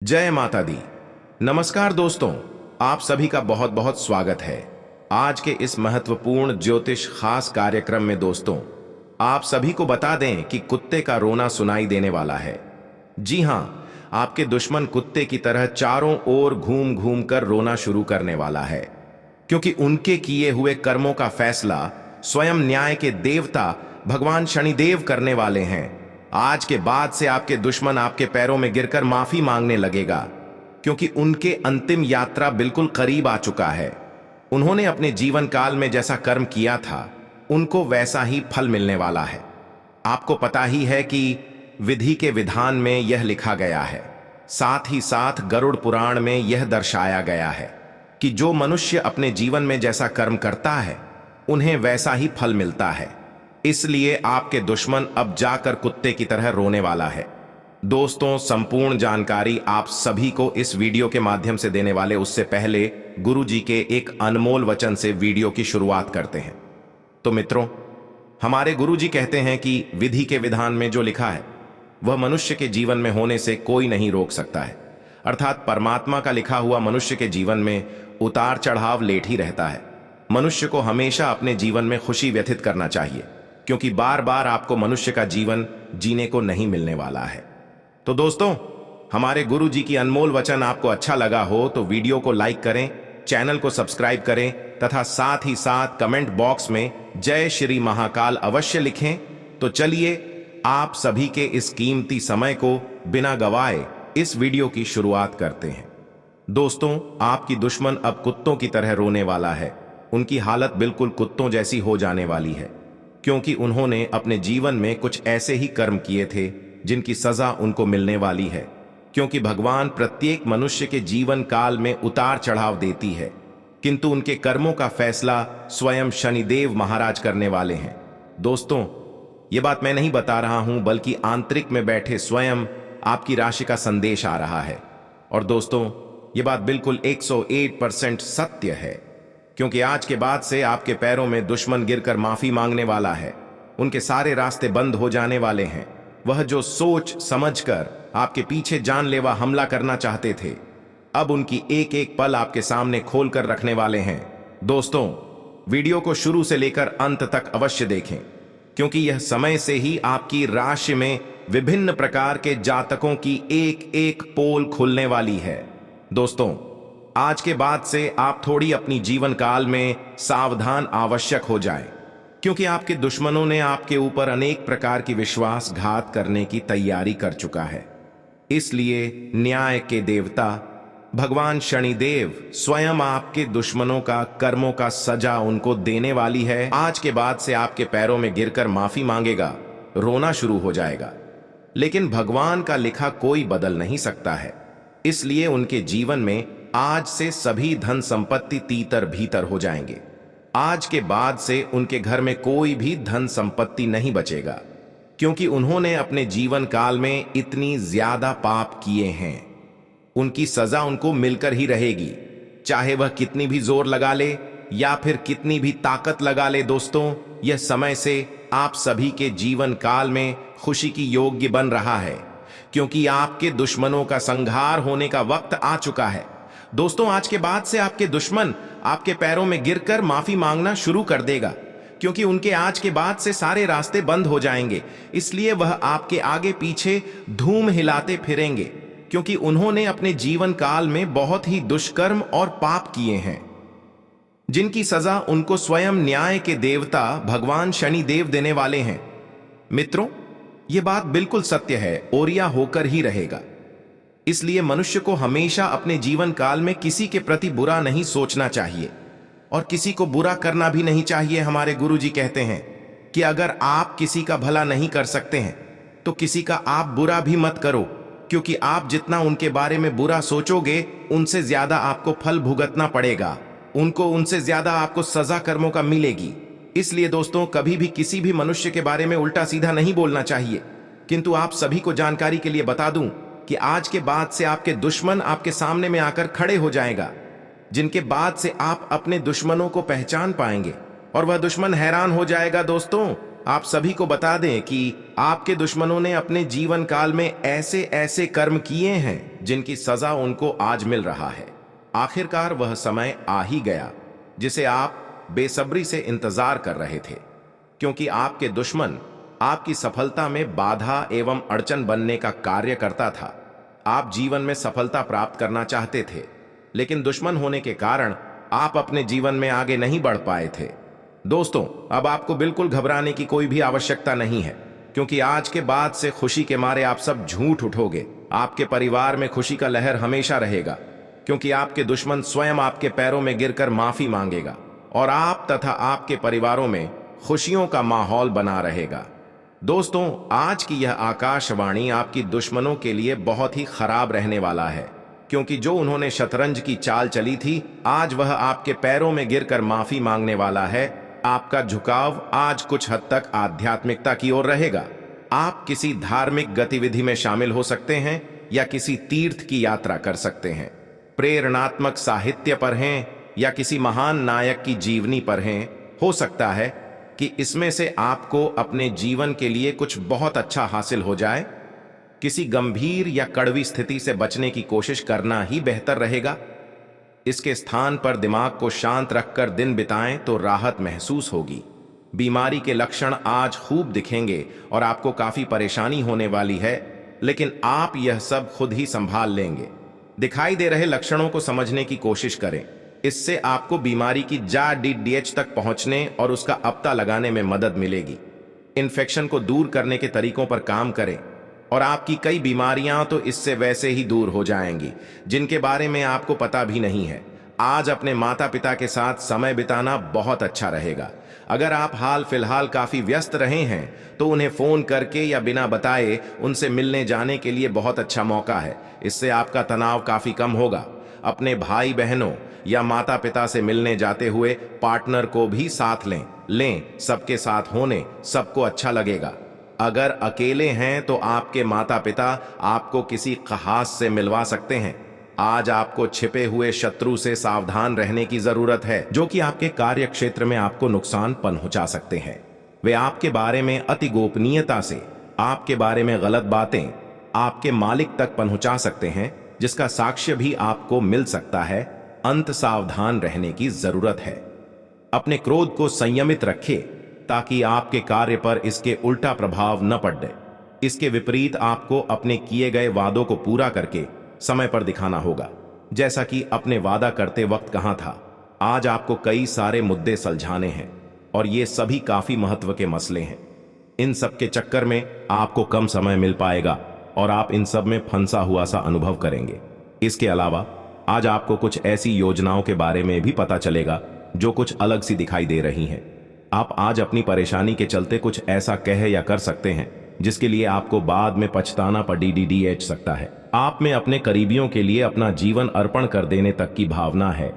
जय माता दी। नमस्कार दोस्तों, आप सभी का बहुत बहुत स्वागत है आज के इस महत्वपूर्ण ज्योतिष खास कार्यक्रम में। दोस्तों, आप सभी को बता दें कि कुत्ते का रोना सुनाई देने वाला है। जी हां, आपके दुश्मन कुत्ते की तरह चारों ओर घूम घूम कर रोना शुरू करने वाला है, क्योंकि उनके किए हुए कर्मों का फैसला स्वयं न्याय के देवता भगवान शनिदेव करने वाले हैं। आज के बाद से आपके दुश्मन आपके पैरों में गिरकर माफी मांगने लगेगा, क्योंकि उनके अंतिम यात्रा बिल्कुल करीब आ चुका है। उन्होंने अपने जीवन काल में जैसा कर्म किया था, उनको वैसा ही फल मिलने वाला है। आपको पता ही है कि विधि के विधान में यह लिखा गया है, साथ ही साथ गरुड़ पुराण में यह दर्शाया गया है कि जो मनुष्य अपने जीवन में जैसा कर्म करता है, उन्हें वैसा ही फल मिलता है। इसलिए आपके दुश्मन अब जाकर कुत्ते की तरह रोने वाला है। दोस्तों, संपूर्ण जानकारी आप सभी को इस वीडियो के माध्यम से देने वाले उससे पहले गुरु जी के एक अनमोल वचन से वीडियो की शुरुआत करते हैं। तो मित्रों, हमारे गुरु जी कहते हैं कि विधि के विधान में जो लिखा है वह मनुष्य के जीवन में होने से कोई नहीं रोक सकता है। अर्थात परमात्मा का लिखा हुआ मनुष्य के जीवन में उतार चढ़ाव लेट ही रहता है। मनुष्य को हमेशा अपने जीवन में खुशी व्यथित करना चाहिए, क्योंकि बार बार आपको मनुष्य का जीवन जीने को नहीं मिलने वाला है। तो दोस्तों, हमारे गुरु जी की अनमोल वचन आपको अच्छा लगा हो तो वीडियो को लाइक करें, चैनल को सब्सक्राइब करें तथा साथ ही साथ कमेंट बॉक्स में जय श्री महाकाल अवश्य लिखें। तो चलिए आप सभी के इस कीमती समय को बिना गवाए इस वीडियो की शुरुआत करते हैं। दोस्तों, आपकी दुश्मन अब कुत्तों की तरह रोने वाला है। उनकी हालत बिल्कुल कुत्तों जैसी हो जाने वाली है, क्योंकि उन्होंने अपने जीवन में कुछ ऐसे ही कर्म किए थे जिनकी सजा उनको मिलने वाली है। क्योंकि भगवान प्रत्येक मनुष्य के जीवन काल में उतार चढ़ाव देती है, किंतु उनके कर्मों का फैसला स्वयं शनिदेव महाराज करने वाले हैं। दोस्तों, ये बात मैं नहीं बता रहा हूं, बल्कि आंतरिक में बैठे स्वयं आपकी राशि का संदेश आ रहा है। और दोस्तों, ये बात बिल्कुल 101% सत्य है, क्योंकि आज के बाद से आपके पैरों में दुश्मन गिरकर माफी मांगने वाला है। उनके सारे रास्ते बंद हो जाने वाले हैं। वह जो सोच समझकर आपके पीछे जानलेवा हमला करना चाहते थे, अब उनकी एक एक पल आपके सामने खोल कर रखने वाले हैं। दोस्तों, वीडियो को शुरू से लेकर अंत तक अवश्य देखें, क्योंकि यह समय से ही आपकी राशि में विभिन्न प्रकार के जातकों की एक एक पोल खुलने वाली है। दोस्तों, आज के बाद से आप थोड़ी अपनी जीवन काल में सावधान आवश्यक हो जाएं, क्योंकि आपके दुश्मनों ने आपके ऊपर अनेक प्रकार की विश्वासघात करने की तैयारी कर चुका है। इसलिए न्याय के देवता भगवान शनिदेव स्वयं आपके दुश्मनों का कर्मों का सजा उनको देने वाली है। आज के बाद से आपके पैरों में गिरकर माफी मांगेगा, रोना शुरू हो जाएगा। लेकिन भगवान का लिखा कोई बदल नहीं सकता है, इसलिए उनके जीवन में आज से सभी धन संपत्ति तीतर भीतर हो जाएंगे। आज के बाद से उनके घर में कोई भी धन संपत्ति नहीं बचेगा, क्योंकि उन्होंने अपने जीवन काल में इतनी ज्यादा पाप किए हैं। उनकी सजा उनको मिलकर ही रहेगी, चाहे वह कितनी भी जोर लगा ले या फिर कितनी भी ताकत लगा ले। दोस्तों, यह समय से आप सभी के जीवन काल में खुशी की योग्य बन रहा है, क्योंकि आपके दुश्मनों का संहार होने का वक्त आ चुका है। दोस्तों, आज के बाद से आपके दुश्मन आपके पैरों में गिरकर माफी मांगना शुरू कर देगा, क्योंकि उनके आज के बाद से सारे रास्ते बंद हो जाएंगे। इसलिए वह आपके आगे पीछे धूम हिलाते फिरेंगे, क्योंकि उन्होंने अपने जीवन काल में बहुत ही दुष्कर्म और पाप किए हैं, जिनकी सजा उनको स्वयं न्याय के देवता भगवान शनिदेव देने वाले हैं। मित्रों, यह बात बिल्कुल सत्य है और यह होकर ही रहेगा। इसलिए मनुष्य को हमेशा अपने जीवन काल में किसी के प्रति बुरा नहीं सोचना चाहिए और किसी को बुरा करना भी नहीं चाहिए। हमारे गुरुजी कहते हैं कि अगर आप किसी का भला नहीं कर सकते हैं तो किसी का आप बुरा भी मत करो, क्योंकि आप जितना उनके बारे में बुरा सोचोगे, उनसे ज्यादा आपको फल भुगतना पड़ेगा। उनसे ज्यादा आपको सजा कर्मों का मिलेगी। इसलिए दोस्तों, कभी भी किसी भी मनुष्य के बारे में उल्टा सीधा नहीं बोलना चाहिए। किंतु आप सभी को जानकारी के लिए बता दूं कि आज के बाद से आपके दुश्मन आपके सामने में आकर खड़े हो जाएगा, जिनके बाद से आप अपने दुश्मनों को पहचान पाएंगे और वह दुश्मन हैरान हो जाएगा। दोस्तों, आप सभी को बता दें कि आपके दुश्मनों ने अपने जीवन काल में ऐसे ऐसे कर्म किए हैं जिनकी सजा उनको आज मिल रहा है। आखिरकार वह समय आ ही गया जिसे आप बेसब्री से इंतजार कर रहे थे, क्योंकि आपके दुश्मन आपकी सफलता में बाधा एवं अड़चन बनने का कार्य करता था। आप जीवन में सफलता प्राप्त करना चाहते थे, लेकिन दुश्मन होने के कारण आप अपने जीवन में आगे नहीं बढ़ पाए थे। दोस्तों, अब आपको बिल्कुल घबराने की कोई भी आवश्यकता नहीं है, क्योंकि आज के बाद से खुशी के मारे आप सब झूठ उठोगे। आपके परिवार में खुशी का लहर हमेशा रहेगा, क्योंकि आपके दुश्मन स्वयं आपके पैरों में गिरकर माफी मांगेगा और आप तथा आपके परिवारों में खुशियों का माहौल बना रहेगा। दोस्तों, आज की यह आकाशवाणी आपकी दुश्मनों के लिए बहुत ही खराब रहने वाला है, क्योंकि जो उन्होंने शतरंज की चाल चली थी, आज वह आपके पैरों में गिरकर माफी मांगने वाला है। आपका झुकाव आज कुछ हद तक आध्यात्मिकता की ओर रहेगा। आप किसी धार्मिक गतिविधि में शामिल हो सकते हैं या किसी तीर्थ की यात्रा कर सकते हैं। प्रेरणात्मक साहित्य पर हैं या किसी महान नायक की जीवनी पर हैं। हो सकता है कि इसमें से आपको अपने जीवन के लिए कुछ बहुत अच्छा हासिल हो जाए। किसी गंभीर या कड़वी स्थिति से बचने की कोशिश करना ही बेहतर रहेगा। इसके स्थान पर दिमाग को शांत रखकर दिन बिताएं तो राहत महसूस होगी। बीमारी के लक्षण आज खूब दिखेंगे और आपको काफी परेशानी होने वाली है, लेकिन आप यह सब खुद ही संभाल लेंगे। दिखाई दे रहे लक्षणों को समझने की कोशिश करें। इससे आपको बीमारी की जड़ तक पहुंचने और उसका अपता लगाने में मदद मिलेगी। इन्फेक्शन को दूर करने के तरीकों पर काम करें और आपकी कई बीमारियां तो इससे वैसे ही दूर हो जाएंगी, जिनके बारे में आपको पता भी नहीं है। आज अपने माता पिता के साथ समय बिताना बहुत अच्छा रहेगा। अगर आप हाल फिलहाल काफी व्यस्त रहे हैं तो उन्हें फोन करके या बिना बताए उनसे मिलने जाने के लिए बहुत अच्छा मौका है। इससे आपका तनाव काफी कम होगा। अपने भाई बहनों या माता पिता से मिलने जाते हुए पार्टनर को भी साथ लें। सबके साथ होने सबको अच्छा लगेगा। अगर अकेले हैं तो आपके माता पिता आपको किसी खास से मिलवा सकते हैं। आज आपको छिपे हुए शत्रु से सावधान रहने की जरूरत है, जो कि आपके कार्य क्षेत्र में आपको नुकसान पहुंचा सकते हैं। वे आपके बारे में अति गोपनीयता से आपके बारे में गलत बातें आपके मालिक तक पहुंचा सकते हैं, जिसका साक्ष्य भी आपको मिल सकता है। अंत सावधान रहने की जरूरत है। अपने क्रोध को संयमित रखें ताकि आपके कार्य पर इसके उल्टा प्रभाव न पड़े। इसके विपरीत आपको अपने किए गए वादों को पूरा करके समय पर दिखाना होगा, जैसा कि अपने वादा करते वक्त कहा था। आज आपको कई सारे मुद्दे सुलझाने हैं और ये सभी काफी महत्व के मसले हैं। इन सब के चक्कर में आपको कम समय मिल पाएगा और आप इन सब में फंसा हुआ सा अनुभव करेंगे। इसके अलावा आज आपको कुछ ऐसी योजनाओं के बारे में भी पता चलेगा जो कुछ अलग सी दिखाई दे रही हैं। आप आज अपनी परेशानी के चलते कुछ ऐसा कह या कर सकते हैं जिसके लिए आपको बाद में पछताना पड़ सकता है। आप में अपने करीबियों के लिए अपना जीवन अर्पण कर देने तक की भावना है।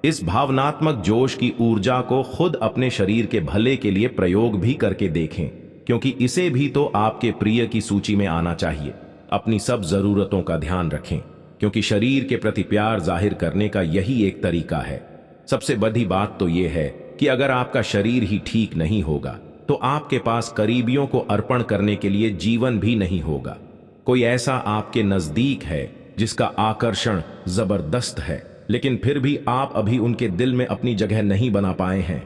इस भावनात्मक जोश की ऊर्जा को खुद अपने शरीर के भले के लिए प्रयोग भी करके देखें, क्योंकि इसे भी तो आपके प्रिय की सूची में आना चाहिए। अपनी सब जरूरतों का ध्यान रखें, क्योंकि शरीर के प्रति प्यार जाहिर करने का यही एक तरीका है। सबसे बड़ी बात तो यह है कि अगर आपका शरीर ही ठीक नहीं होगा तो आपके पास करीबियों को अर्पण करने के लिए जीवन भी नहीं होगा। कोई ऐसा आपके नजदीक है जिसका आकर्षण जबरदस्त है, लेकिन फिर भी आप अभी उनके दिल में अपनी जगह नहीं बना पाए हैं।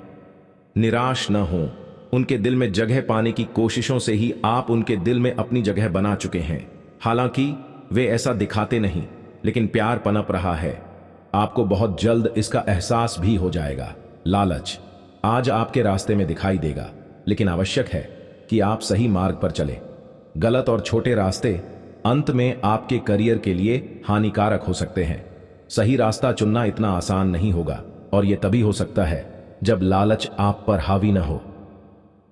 निराश न हो, उनके दिल में जगह पाने की कोशिशों से ही आप उनके दिल में अपनी जगह बना चुके हैं। हालांकि वे ऐसा दिखाते नहीं, लेकिन प्यार पनप रहा है। आपको बहुत जल्द इसका एहसास भी हो जाएगा। लालच आज आपके रास्ते में दिखाई देगा, लेकिन आवश्यक है कि आप सही मार्ग पर चलें। गलत और छोटे रास्ते अंत में आपके करियर के लिए हानिकारक हो सकते हैं। सही रास्ता चुनना इतना आसान नहीं होगा, और यह तभी हो सकता है जब लालच आप पर हावी न हो।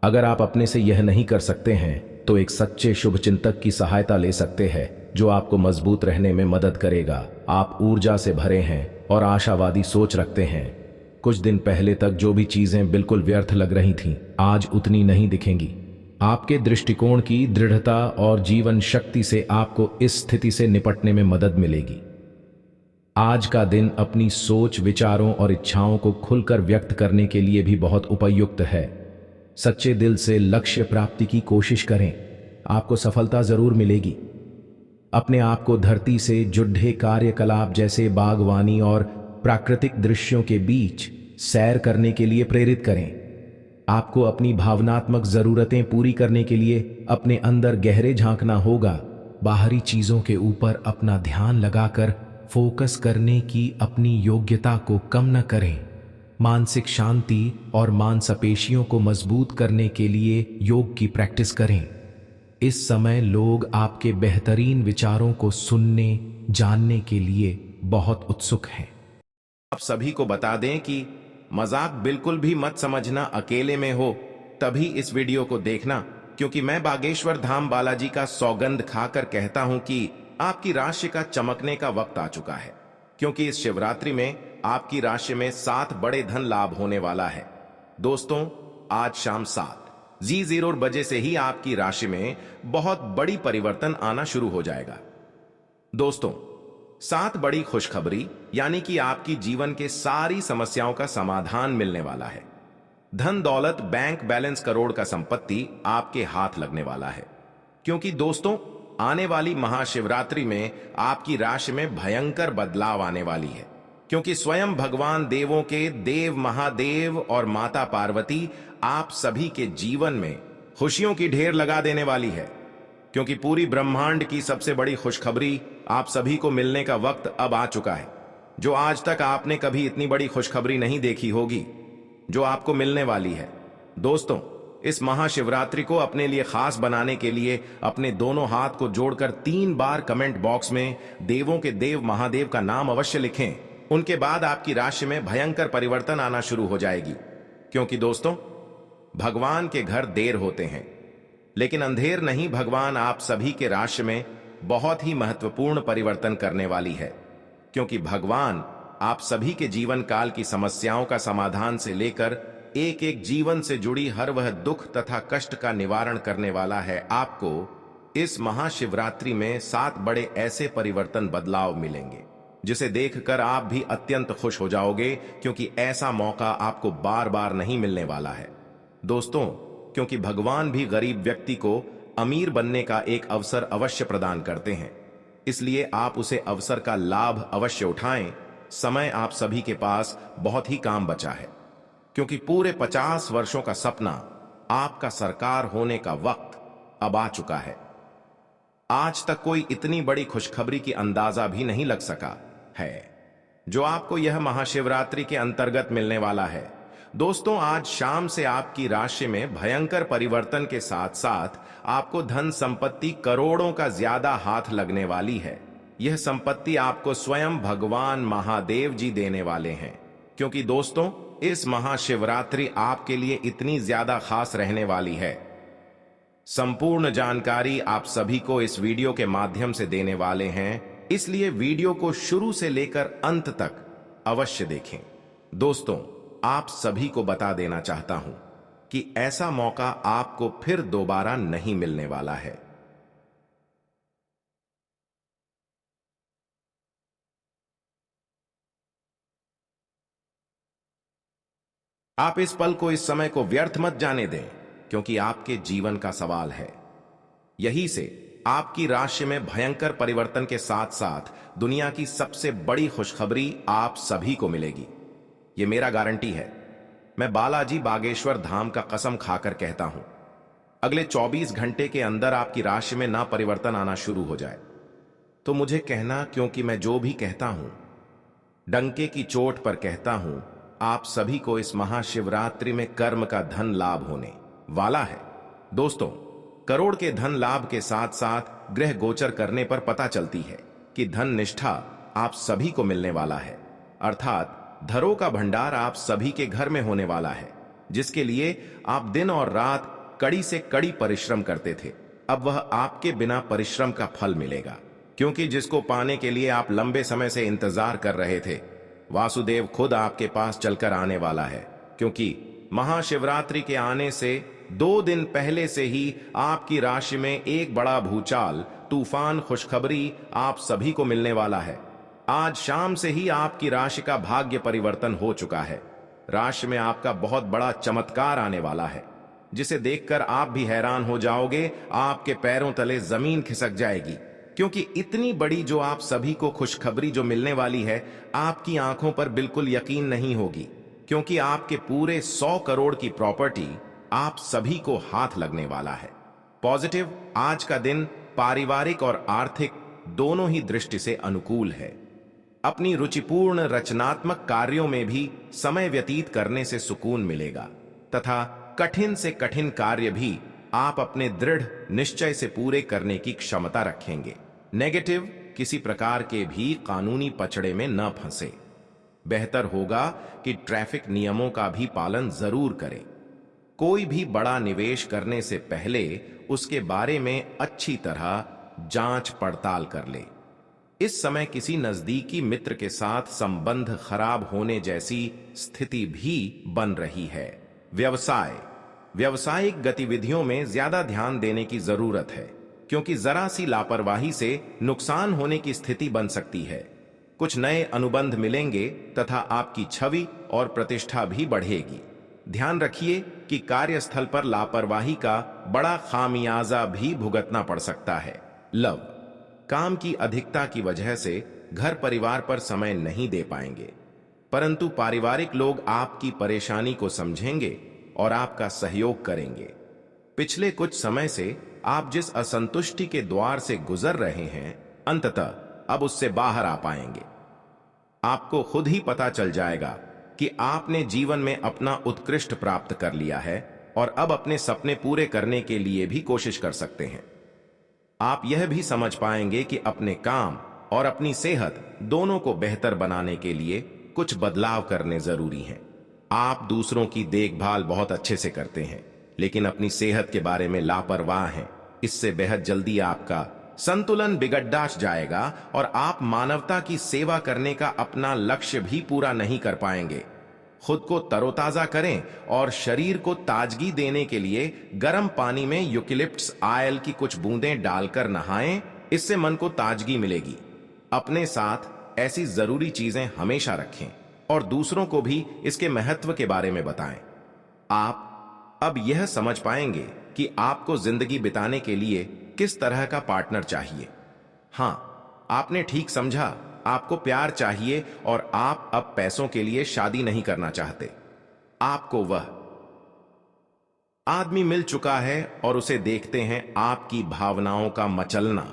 अगर आप अपने से यह नहीं कर सकते हैं तो एक सच्चे शुभचिंतक की सहायता ले सकते हैं, जो आपको मजबूत रहने में मदद करेगा। आप ऊर्जा से भरे हैं और आशावादी सोच रखते हैं। कुछ दिन पहले तक जो भी चीजें बिल्कुल व्यर्थ लग रही थीं, आज उतनी नहीं दिखेंगी। आपके दृष्टिकोण की दृढ़ता और जीवन शक्ति से आपको इस स्थिति से निपटने में मदद मिलेगी। आज का दिन अपनी सोच, विचारों और इच्छाओं को खुलकर व्यक्त करने के लिए भी बहुत उपयुक्त है। सच्चे दिल से लक्ष्य प्राप्ति की कोशिश करें, आपको सफलता जरूर मिलेगी। अपने आप को धरती से जुड़े कार्यकलाप जैसे बागवानी और प्राकृतिक दृश्यों के बीच सैर करने के लिए प्रेरित करें। आपको अपनी भावनात्मक जरूरतें पूरी करने के लिए अपने अंदर गहरे झांकना होगा। बाहरी चीजों के ऊपर अपना ध्यान लगाकर फोकस करने की अपनी योग्यता को कम न करें। मानसिक शांति और मांसपेशियों को मजबूत करने के लिए योग की प्रैक्टिस करें। इस समय लोग आपके बेहतरीन विचारों को सुनने, जानने के लिए बहुत उत्सुक हैं। आप सभी को बता दें कि मजाक बिल्कुल भी मत समझना, अकेले में हो तभी इस वीडियो को देखना, क्योंकि मैं बागेश्वर धाम बालाजी का सौगंध खाकर कहता हूं कि आपकी राशि का चमकने का वक्त आ चुका है। क्योंकि इस शिवरात्रि में आपकी राशि में 7 बड़े धन लाभ होने वाला है। दोस्तों, आज शाम 7:00 बजे से ही आपकी राशि में बहुत बड़ी परिवर्तन आना शुरू हो जाएगा। दोस्तों, 7 बड़ी खुशखबरी, यानी कि आपकी जीवन के सारी समस्याओं का समाधान मिलने वाला है। धन दौलत, बैंक बैलेंस, करोड़ का संपत्ति आपके हाथ लगने वाला है। क्योंकि दोस्तों, आने वाली महाशिवरात्रि में आपकी राशि में भयंकर बदलाव आने वाली है। क्योंकि स्वयं भगवान देवों के देव महादेव और माता पार्वती आप सभी के जीवन में खुशियों की ढेर लगा देने वाली है। क्योंकि पूरी ब्रह्मांड की सबसे बड़ी खुशखबरी आप सभी को मिलने का वक्त अब आ चुका है। जो आज तक आपने कभी इतनी बड़ी खुशखबरी नहीं देखी होगी, जो आपको मिलने वाली है। दोस्तों, इस महाशिवरात्रि को अपने लिए खास बनाने के लिए अपने दोनों हाथ को जोड़कर 3 बार कमेंट बॉक्स में देवों के देव महादेव का नाम अवश्य लिखें। उनके बाद आपकी राशि में भयंकर परिवर्तन आना शुरू हो जाएगी। क्योंकि दोस्तों, भगवान के घर देर होते हैं लेकिन अंधेर नहीं। भगवान आप सभी के राशि में बहुत ही महत्वपूर्ण परिवर्तन करने वाली है। क्योंकि भगवान आप सभी के जीवन काल की समस्याओं का समाधान से लेकर एक एक जीवन से जुड़ी हर वह दुख तथा कष्ट का निवारण करने वाला है। आपको इस महाशिवरात्रि में 7 बड़े ऐसे परिवर्तन बदलाव मिलेंगे जिसे देखकर आप भी अत्यंत खुश हो जाओगे। क्योंकि ऐसा मौका आपको बार बार नहीं मिलने वाला है। दोस्तों, क्योंकि भगवान भी गरीब व्यक्ति को अमीर बनने का एक अवसर अवश्य प्रदान करते हैं, इसलिए आप उसे अवसर का लाभ अवश्य उठाएं। समय आप सभी के पास बहुत ही काम बचा है। क्योंकि पूरे 50 वर्षों का सपना आपका सरकार होने का वक्त अब आ चुका है। आज तक कोई इतनी बड़ी खुशखबरी की अंदाजा भी नहीं लग सका है जो आपको यह महाशिवरात्रि के अंतर्गत मिलने वाला है। दोस्तों, आज शाम से आपकी राशि में भयंकर परिवर्तन के साथ साथ आपको धन संपत्ति करोड़ों का ज्यादा हाथ लगने वाली है। यह संपत्ति आपको स्वयं भगवान महादेव जी देने वाले हैं। क्योंकि दोस्तों, इस महाशिवरात्रि आपके लिए इतनी ज्यादा खास रहने वाली है। संपूर्ण जानकारी आप सभी को इस वीडियो के माध्यम से देने वाले हैं, इसलिए वीडियो को शुरू से लेकर अंत तक अवश्य देखें। दोस्तों, आप सभी को बता देना चाहता हूं कि ऐसा मौका आपको फिर दोबारा नहीं मिलने वाला है। आप इस पल को, इस समय को व्यर्थ मत जाने दें, क्योंकि आपके जीवन का सवाल है। यही से आपकी राशि में भयंकर परिवर्तन के साथ साथ दुनिया की सबसे बड़ी खुशखबरी आप सभी को मिलेगी। यह मेरा गारंटी है। मैं बालाजी बागेश्वर धाम का कसम खाकर कहता हूं, अगले 24 घंटे के अंदर आपकी राशि में ना परिवर्तन आना शुरू हो जाए तो मुझे कहना, क्योंकि मैं जो भी कहता हूं डंके की चोट पर कहता हूं। आप सभी को इस महाशिवरात्रि में कर्म का धन लाभ होने वाला है। दोस्तों, करोड़ के धन लाभ के साथ साथ ग्रह गोचर करने पर पता चलती है कि धन निष्ठा आप सभी को मिलने वाला है। अर्थात धरों का भंडार आप सभी के घर में होने वाला है, जिसके लिए आप दिन और रात कड़ी से कड़ी परिश्रम करते थे। अब वह आपके बिना परिश्रम का फल मिलेगा। क्योंकि जिसको पाने के लिए आप लंबे समय से इंतजार कर रहे थे, वासुदेव खुद आपके पास चलकर आने वाला है। क्योंकि महाशिवरात्रि के आने से 2 दिन पहले से ही आपकी राशि में एक बड़ा भूचाल, तूफान, खुशखबरी आप सभी को मिलने वाला है। आज शाम से ही आपकी राशि का भाग्य परिवर्तन हो चुका है। राशि में आपका बहुत बड़ा चमत्कार आने वाला है। जिसे देखकर आप भी हैरान हो जाओगे, आपके पैरों तले जमीन खिसक जाएगी, क्योंकि इतनी बड़ी जो आप सभी को खुशखबरी जो मिलने वाली है, आपकी आंखों पर बिल्कुल यकीन नहीं होगी, क्योंकि आपके पूरे 100 करोड़ की प्रॉपर्टी आप सभी को हाथ लगने वाला है। पॉजिटिव, आज का दिन पारिवारिक और आर्थिक दोनों ही दृष्टि से अनुकूल है। अपनी रुचिपूर्ण रचनात्मक कार्यों में भी समय व्यतीत करने से सुकून मिलेगा तथा कठिन से कठिन कार्य भी आप अपने दृढ़ निश्चय से पूरे करने की क्षमता रखेंगे। नेगेटिव, किसी प्रकार के भी कानूनी पचड़े में न फंसे। बेहतर होगा कि ट्रैफिक नियमों का भी पालन जरूर करें। कोई भी बड़ा निवेश करने से पहले उसके बारे में अच्छी तरह जांच पड़ताल कर ले। इस समय किसी नजदीकी मित्र के साथ संबंध खराब होने जैसी स्थिति भी बन रही है। व्यवसाय, व्यावसायिक गतिविधियों में ज्यादा ध्यान देने की जरूरत है, क्योंकि जरा सी लापरवाही से नुकसान होने की स्थिति बन सकती है। कुछ नए अनुबंध मिलेंगे तथा आपकी छवि और प्रतिष्ठा भी बढ़ेगी। ध्यान रखिए कि कार्यस्थल पर लापरवाही का बड़ा खामियाजा भी भुगतना पड़ सकता है। लव, काम की अधिकता की वजह से घर परिवार पर समय नहीं दे पाएंगे, परंतु पारिवारिक लोग आपकी परेशानी को समझेंगे और आपका सहयोग करेंगे। पिछले कुछ समय से आप जिस असंतुष्टि के द्वार से गुजर रहे हैं, अंततः अब उससे बाहर आ पाएंगे। आपको खुद ही पता चल जाएगा कि आपने जीवन में अपना उत्कृष्ट प्राप्त कर लिया है और अब अपने सपने पूरे करने के लिए भी कोशिश कर सकते हैं। आप यह भी समझ पाएंगे कि अपने काम और अपनी सेहत दोनों को बेहतर बनाने के लिए कुछ बदलाव करने जरूरी हैं। आप दूसरों की देखभाल बहुत अच्छे से करते हैं, लेकिन अपनी सेहत के बारे में लापरवाह हैं। इससे बेहद जल्दी आपका संतुलन बिगड़ जाएगा और आप मानवता की सेवा करने का अपना लक्ष्य भी पूरा नहीं कर पाएंगे। खुद को तरोताजा करें और शरीर को ताजगी देने के लिए गर्म पानी में यूकेलिप्टस ऑयल की कुछ बूंदें डालकर नहाएं। इससे मन को ताजगी मिलेगी। अपने साथ ऐसी जरूरी चीजें हमेशा रखें और दूसरों को भी इसके महत्व के बारे में बताएं। आप अब यह समझ पाएंगे कि आपको जिंदगी बिताने के लिए किस तरह का पार्टनर चाहिए। हां, आपने ठीक समझा, आपको प्यार चाहिए और आप अब पैसों के लिए शादी नहीं करना चाहते। आपको वह आदमी मिल चुका है और उसे देखते हैं आपकी भावनाओं का मचलना।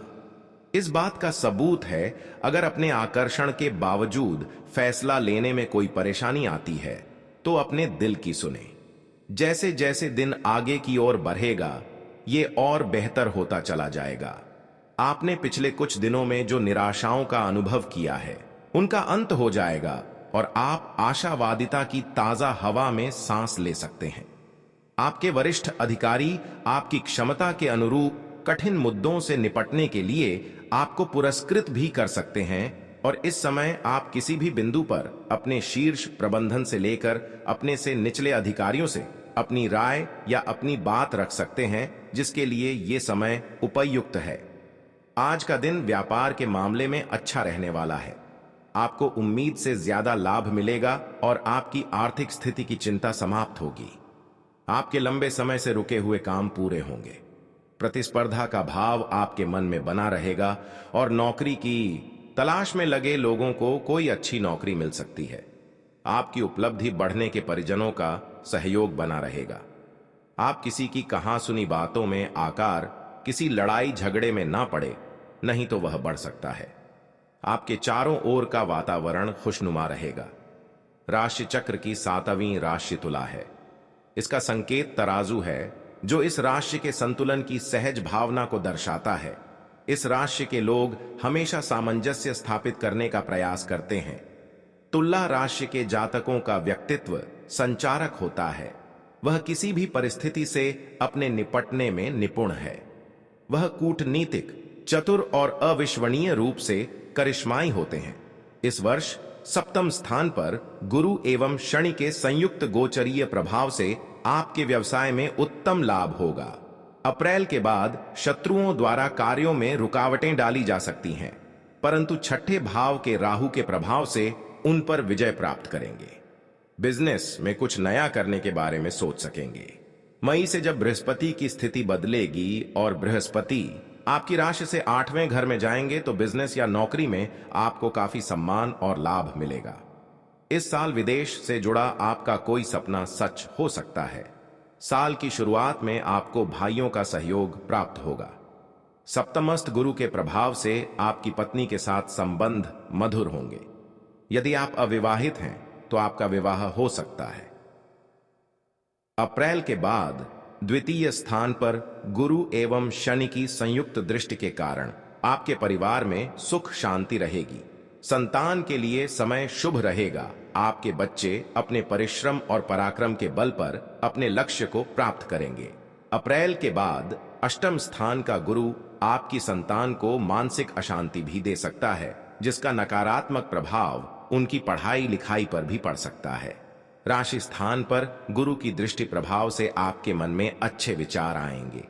इस बात का सबूत है, अगर अपने आकर्षण के बावजूद फैसला लेने में कोई परेशानी आती है तो अपने दिल की सुने। जैसे जैसे दिन आगे की ओर बढ़ेगा, ये और बेहतर होता चला जाएगा। आपने पिछले कुछ दिनों में जो निराशाओं का अनुभव किया है, उनका अंत हो जाएगा और आप आशावादिता की ताजा हवा में सांस ले सकते हैं। आपके वरिष्ठ अधिकारी आपकी क्षमता के अनुरूप कठिन मुद्दों से निपटने के लिए आपको पुरस्कृत भी कर सकते हैं और इस समय आप किसी भी बिंदु पर अपने शीर्ष प्रबंधन से लेकर अपने से निचले अधिकारियों से अपनी राय या अपनी बात रख सकते हैं, जिसके लिए ये समय उपयुक्त है। आज का दिन व्यापार के मामले में अच्छा रहने वाला है। आपको उम्मीद से ज्यादा लाभ मिलेगा और आपकी आर्थिक स्थिति की चिंता समाप्त होगी। आपके लंबे समय से रुके हुए काम पूरे होंगे। प्रतिस्पर्धा का भाव आपके मन में बना रहेगा और नौकरी की तलाश में लगे लोगों को कोई अच्छी नौकरी मिल सकती है। आपकी उपलब्धि बढ़ने के परिजनों का सहयोग बना रहेगा। आप किसी की कहां सुनी बातों में आकार किसी लड़ाई झगड़े में ना पड़े, नहीं तो वह बढ़ सकता है। आपके चारों ओर का वातावरण खुशनुमा रहेगा। राशि चक्र की 7वीं राशि तुला है। इसका संकेत तराजू है, जो इस राशि के संतुलन की सहज भावना को दर्शाता है। इस राशि के लोग हमेशा सामंजस्य स्थापित करने का प्रयास करते हैं। तुला राशि के जातकों का व्यक्तित्व संचारक होता है। वह किसी भी परिस्थिति से अपने निपटने में निपुण है। वह कूटनीतिक, चतुर और अविश्वसनीय रूप से करिश्माई होते हैं। इस वर्ष सप्तम स्थान पर गुरु एवं शनि के संयुक्त गोचरीय प्रभाव से आपके व्यवसाय में उत्तम लाभ होगा। अप्रैल के बाद शत्रुओं द्वारा कार्यों में रुकावटें डाली जा सकती हैं, परंतु छठे भाव के राहु के प्रभाव से उन पर विजय प्राप्त करेंगे। बिजनेस में कुछ नया करने के बारे में सोच सकेंगे। मई से जब बृहस्पति की स्थिति बदलेगी और बृहस्पति आपकी राशि से 8वें घर में जाएंगे तो बिजनेस या नौकरी में आपको काफी सम्मान और लाभ मिलेगा। इस साल विदेश से जुड़ा आपका कोई सपना सच हो सकता है। साल की शुरुआत में आपको भाइयों का सहयोग प्राप्त होगा। सप्तमस्थ गुरु के प्रभाव से आपकी पत्नी के साथ संबंध मधुर होंगे। यदि आप अविवाहित हैं तो आपका विवाह हो सकता है। अप्रैल के बाद द्वितीय स्थान पर गुरु एवं शनि की संयुक्त दृष्टि के कारण आपके परिवार में सुख शांति रहेगी। संतान के लिए समय शुभ रहेगा। आपके बच्चे अपने परिश्रम और पराक्रम के बल पर अपने लक्ष्य को प्राप्त करेंगे। अप्रैल के बाद अष्टम स्थान का गुरु आपकी संतान को मानसिक अशांति भी दे सकता है, जिसका नकारात्मक प्रभाव उनकी पढ़ाई लिखाई पर भी पड़ सकता है। राशि स्थान पर गुरु की दृष्टि प्रभाव से आपके मन में अच्छे विचार आएंगे।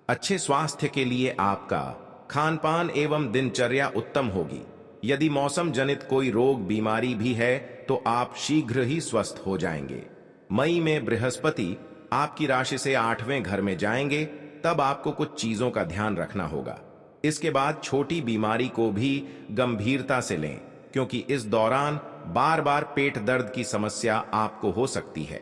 अच्छे स्वास्थ्य के लिए आपका खान पान एवं दिनचर्या उत्तम होगी। यदि मौसम जनित कोई रोग बीमारी भी है तो आप शीघ्र ही स्वस्थ हो जाएंगे। मई में बृहस्पति आपकी राशि से 8वें घर में जाएंगे, तब आपको कुछ चीजों का ध्यान रखना होगा। इसके बाद छोटी बीमारी को भी गंभीरता से लें, क्योंकि इस दौरान बार बार पेट दर्द की समस्या आपको हो सकती है।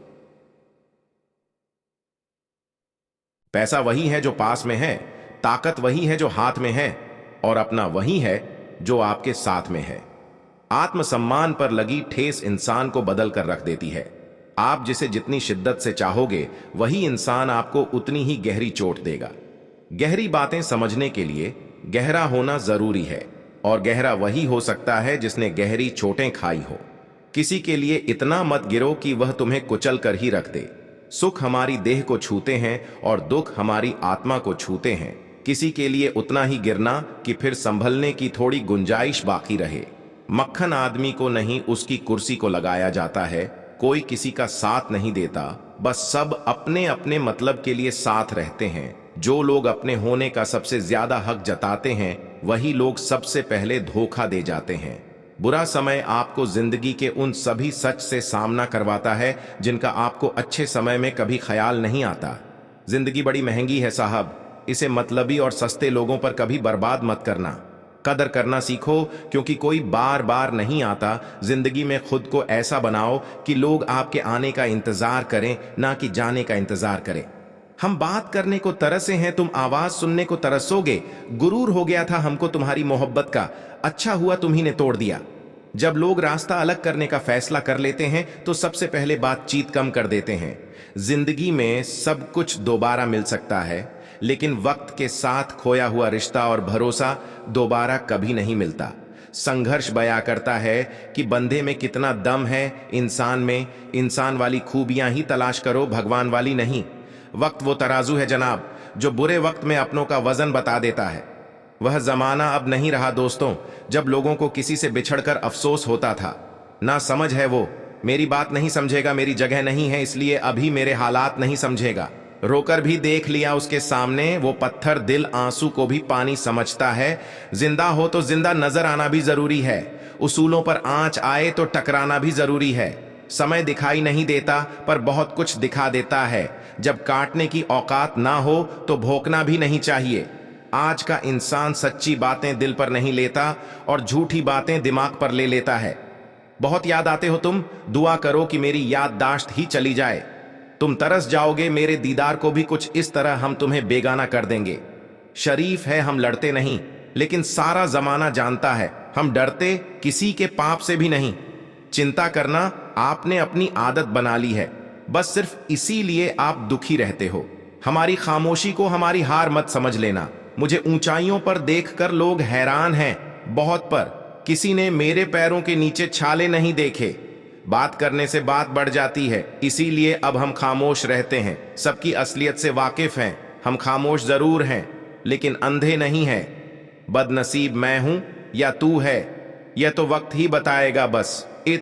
पैसा वही है जो पास में है, ताकत वही है जो हाथ में है, और अपना वही है जो आपके साथ में है। आत्मसम्मान पर लगी ठेस इंसान को बदल कर रख देती है। आप जिसे जितनी शिद्दत से चाहोगे वही इंसान आपको उतनी ही गहरी चोट देगा। गहरी बातें समझने के लिए गहरा होना जरूरी है, और गहरा वही हो सकता है जिसने गहरी चोटें खाई हो। किसी के लिए इतना मत गिरो कि वह तुम्हें कुचल कर ही रख दे। सुख हमारी देह को छूते हैं और दुख हमारी आत्मा को छूते हैं। किसी के लिए उतना ही गिरना कि फिर संभलने की थोड़ी गुंजाइश बाकी रहे। मक्खन आदमी को नहीं, उसकी कुर्सी को लगाया जाता है। कोई किसी का साथ नहीं देता, बस सब अपने अपने मतलब के लिए साथ रहते हैं। जो लोग अपने होने का सबसे ज्यादा हक जताते हैं वही लोग सबसे पहले धोखा दे जाते हैं। बुरा समय आपको जिंदगी के उन सभी सच से सामना करवाता है जिनका आपको अच्छे समय में कभी ख्याल नहीं आता। जिंदगी बड़ी महंगी है साहब, इसे मतलबी और सस्ते लोगों पर कभी बर्बाद मत करना। कदर करना सीखो, क्योंकि कोई बार बार नहीं आता। जिंदगी में खुद को ऐसा बनाओ कि लोग आपके आने का इंतजार करें, ना कि जाने का इंतजार करें। हम बात करने को तरसे हैं, तुम आवाज सुनने को तरसोगे। गुरूर हो गया था हमको तुम्हारी मोहब्बत का, अच्छा हुआ तुम्ही ने तोड़ दिया। जब लोग रास्ता अलग करने का फैसला कर लेते हैं तो सबसे पहले बातचीत कम कर देते हैं। जिंदगी में सब कुछ दोबारा मिल सकता है, लेकिन वक्त के साथ खोया हुआ रिश्ता और भरोसा दोबारा कभी नहीं मिलता। संघर्ष बयां करता है कि बंदे में कितना दम है, इंसान में। इंसान वाली खूबियां ही तलाश करो, भगवान वाली नहीं। वक्त वो तराजू है जनाब, जो बुरे वक्त में अपनों का वजन बता देता है। वह जमाना अब नहीं रहा दोस्तों, जब लोगों को किसी से बिछड़कर अफसोस होता था। ना समझ है वो, मेरी बात नहीं समझेगा, मेरी जगह नहीं है, इसलिए अभी मेरे हालात नहीं समझेगा। रोकर भी देख लिया उसके सामने, वो पत्थर दिल आंसू को भी पानी समझता है। जिंदा हो तो जिंदा नजर आना भी जरूरी है। उसूलों पर आंच आए तो टकराना भी जरूरी है। समय दिखाई नहीं देता पर बहुत कुछ दिखा देता है। जब काटने की औकात ना हो तो भोंकना भी नहीं चाहिए। आज का इंसान सच्ची बातें दिल पर नहीं लेता और झूठी बातें दिमाग पर ले लेता है। बहुत याद आते हो तुम, दुआ करो कि मेरी याददाश्त ही चली जाए। तुम तरस जाओगे मेरे दीदार को भी, कुछ इस तरह हम तुम्हें बेगाना कर देंगे। शरीफ है हम लड़ते नहीं, लेकिन सारा जमाना जानता है हम डरते किसी के पाप से भी नहीं। चिंता करना आपने अपनी आदत बना ली है, बस सिर्फ इसीलिए आप दुखी रहते हो। हमारी खामोशी को हमारी हार मत समझ लेना। मुझे ऊंचाइयों पर देखकर लोग हैरान हैं, बहुत पर। किसी ने मेरे पैरों के नीचे छाले नहीं देखे। बात करने से बात बढ़ जाती है, इसीलिए अब हम खामोश रहते हैं। सबकी असलियत से वाकिफ हैं। हम खामोश जरूर हैं, लेकिन अंधे नहीं हैं। बदनसीब मैं हूं या तू है, यह तो वक्त ही बताएगा बस।